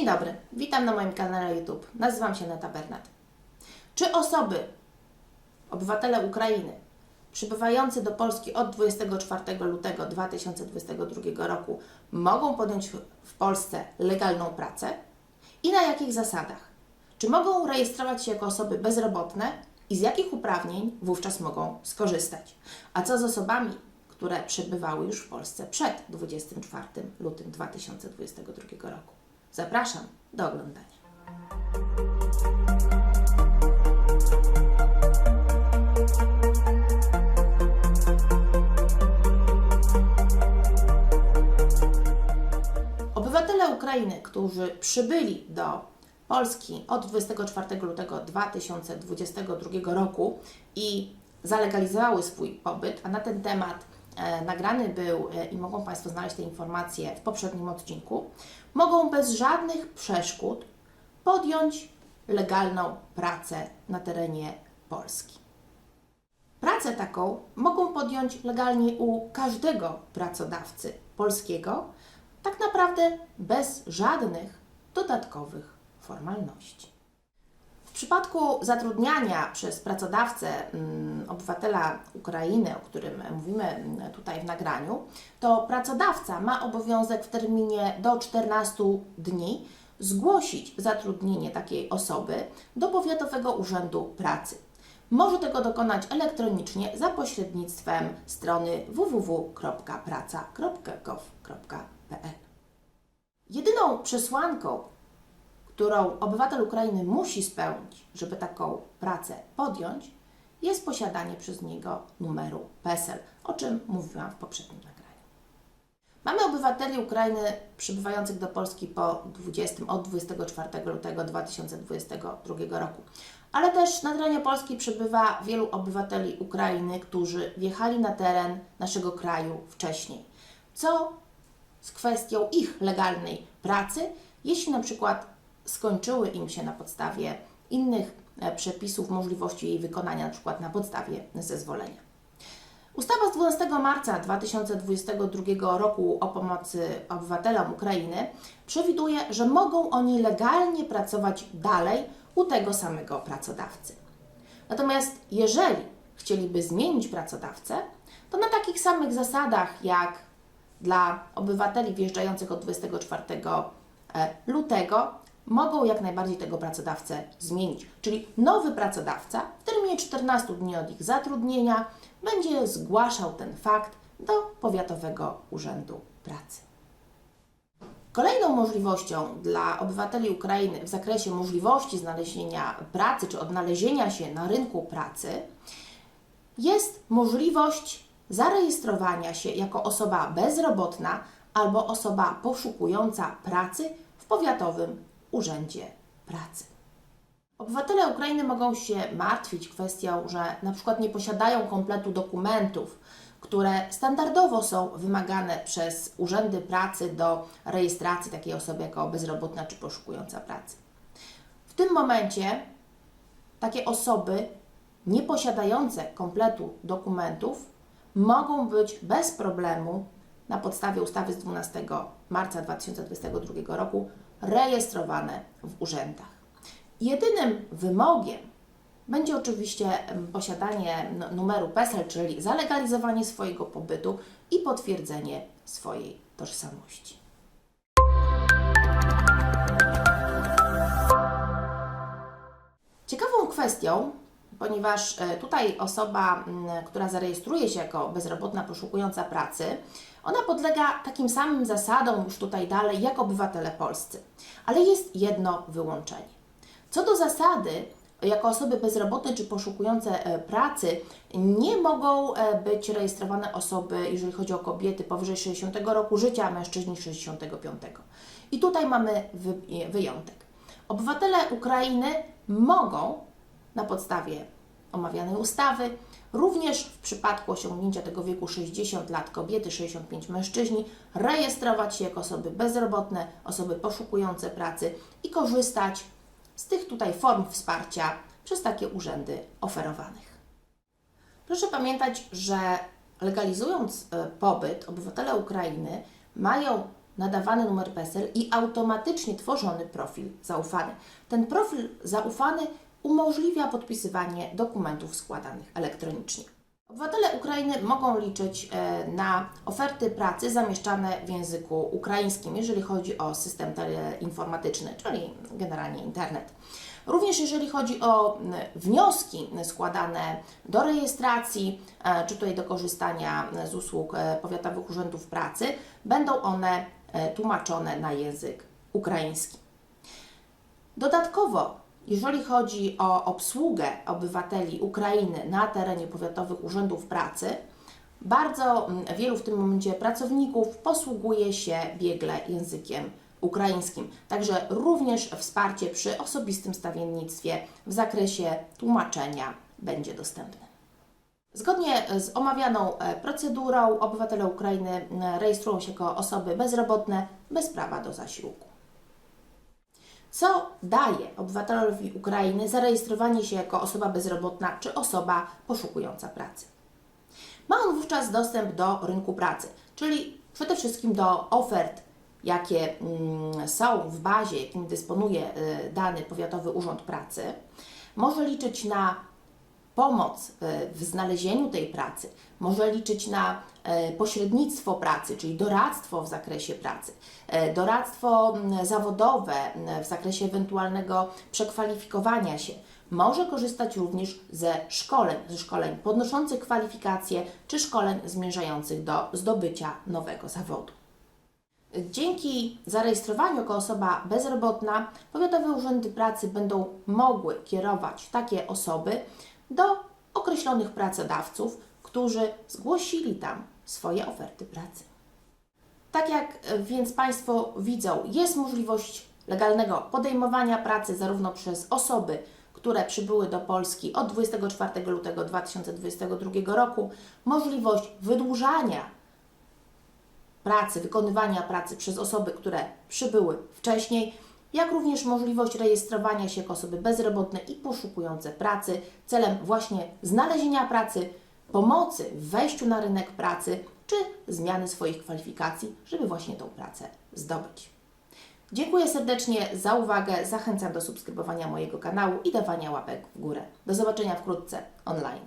Dzień dobry, witam na moim kanale YouTube. Nazywam się Neta Bernat. Czy osoby, obywatele Ukrainy, przybywający do Polski od 24 lutego 2022 roku mogą podjąć w Polsce legalną pracę? I na jakich zasadach? Czy mogą rejestrować się jako osoby bezrobotne i z jakich uprawnień wówczas mogą skorzystać? A co z osobami, które przebywały już w Polsce przed 24 lutym 2022 roku? Zapraszam do oglądania. Obywatele Ukrainy, którzy przybyli do Polski od 24 lutego 2022 roku i zalegalizowały swój pobyt, a na ten temat nagrany był i mogą Państwo znaleźć te informacje w poprzednim odcinku, mogą bez żadnych przeszkód podjąć legalną pracę na terenie Polski. Pracę taką mogą podjąć legalnie u każdego pracodawcy polskiego, tak naprawdę bez żadnych dodatkowych formalności. W przypadku zatrudniania przez pracodawcę obywatela Ukrainy, o którym mówimy tutaj w nagraniu, to pracodawca ma obowiązek w terminie do 14 dni zgłosić zatrudnienie takiej osoby do Powiatowego Urzędu Pracy. Może tego dokonać elektronicznie za pośrednictwem strony www.praca.gov.pl. Jedyną przesłanką, którą obywatel Ukrainy musi spełnić, żeby taką pracę podjąć, jest posiadanie przez niego numeru PESEL, o czym mówiłam w poprzednim nagraniu. Mamy obywateli Ukrainy przybywających do Polski od 24 lutego 2022 roku, ale też na terenie Polski przebywa wielu obywateli Ukrainy, którzy wjechali na teren naszego kraju wcześniej. Co z kwestią ich legalnej pracy, jeśli na przykład skończyły im się na podstawie innych przepisów możliwości jej wykonania, na przykład na podstawie zezwolenia. Ustawa z 12 marca 2022 roku o pomocy obywatelom Ukrainy przewiduje, że mogą oni legalnie pracować dalej u tego samego pracodawcy. Natomiast jeżeli chcieliby zmienić pracodawcę, to na takich samych zasadach jak dla obywateli wjeżdżających od 24 lutego mogą jak najbardziej tego pracodawcę zmienić. Czyli nowy pracodawca w terminie 14 dni od ich zatrudnienia będzie zgłaszał ten fakt do Powiatowego Urzędu Pracy. Kolejną możliwością dla obywateli Ukrainy w zakresie możliwości znalezienia pracy czy odnalezienia się na rynku pracy jest możliwość zarejestrowania się jako osoba bezrobotna albo osoba poszukująca pracy w Powiatowym Urzędzie Pracy. Obywatele Ukrainy mogą się martwić kwestią, że na przykład nie posiadają kompletu dokumentów, które standardowo są wymagane przez urzędy pracy do rejestracji takiej osoby jako bezrobotna czy poszukująca pracy. W tym momencie takie osoby nieposiadające kompletu dokumentów mogą być bez problemu na podstawie ustawy z 12 marca 2022 roku rejestrowane w urzędach. Jedynym wymogiem będzie oczywiście posiadanie numeru PESEL, czyli zalegalizowanie swojego pobytu i potwierdzenie swojej tożsamości. Ciekawą kwestią, ponieważ tutaj osoba, która zarejestruje się jako bezrobotna poszukująca pracy, ona podlega takim samym zasadom już tutaj dalej jak obywatele polscy. Ale jest jedno wyłączenie. Co do zasady, jako osoby bezrobotne czy poszukujące pracy nie mogą być rejestrowane osoby, jeżeli chodzi o kobiety powyżej 60 roku życia, a mężczyźni 65. I tutaj mamy wyjątek. Obywatele Ukrainy mogą na podstawie omawianej ustawy, również w przypadku osiągnięcia tego wieku 60 lat kobiety, 65 mężczyźni, rejestrować się jako osoby bezrobotne, osoby poszukujące pracy i korzystać z tych tutaj form wsparcia przez takie urzędy oferowanych. Proszę pamiętać, że legalizując pobyt, obywatele Ukrainy mają nadawany numer PESEL i automatycznie tworzony profil zaufany. Ten profil zaufany umożliwia podpisywanie dokumentów składanych elektronicznie. Obywatele Ukrainy mogą liczyć na oferty pracy zamieszczane w języku ukraińskim, jeżeli chodzi o system teleinformatyczny, czyli generalnie internet. Również jeżeli chodzi o wnioski składane do rejestracji, czy tutaj do korzystania z usług powiatowych urzędów pracy, będą one tłumaczone na język ukraiński. Dodatkowo, jeżeli chodzi o obsługę obywateli Ukrainy na terenie powiatowych urzędów pracy, bardzo wielu w tym momencie pracowników posługuje się biegle językiem ukraińskim. Także również wsparcie przy osobistym stawiennictwie w zakresie tłumaczenia będzie dostępne. Zgodnie z omawianą procedurą obywatele Ukrainy rejestrują się jako osoby bezrobotne bez prawa do zasiłku. Co daje obywatelowi Ukrainy zarejestrowanie się jako osoba bezrobotna czy osoba poszukująca pracy? Ma on wówczas dostęp do rynku pracy, czyli przede wszystkim do ofert, jakie są w bazie, jakim dysponuje dany powiatowy urząd pracy. Może liczyć na pomoc w znalezieniu tej pracy, może liczyć na pośrednictwo pracy, czyli doradztwo w zakresie pracy, doradztwo zawodowe w zakresie ewentualnego przekwalifikowania się. Może korzystać również ze szkoleń podnoszących kwalifikacje czy szkoleń zmierzających do zdobycia nowego zawodu. Dzięki zarejestrowaniu jako osoba bezrobotna powiatowe urzędy pracy będą mogły kierować takie osoby do określonych pracodawców, którzy zgłosili tam swoje oferty pracy. Tak jak więc Państwo widzą, jest możliwość legalnego podejmowania pracy zarówno przez osoby, które przybyły do Polski od 24 lutego 2022 roku, możliwość wydłużania pracy, wykonywania pracy przez osoby, które przybyły wcześniej, jak również możliwość rejestrowania się jako osoby bezrobotne i poszukujące pracy celem właśnie znalezienia pracy, pomocy w wejściu na rynek pracy czy zmiany swoich kwalifikacji, żeby właśnie tą pracę zdobyć. Dziękuję serdecznie za uwagę, zachęcam do subskrybowania mojego kanału i dawania łapek w górę. Do zobaczenia wkrótce online.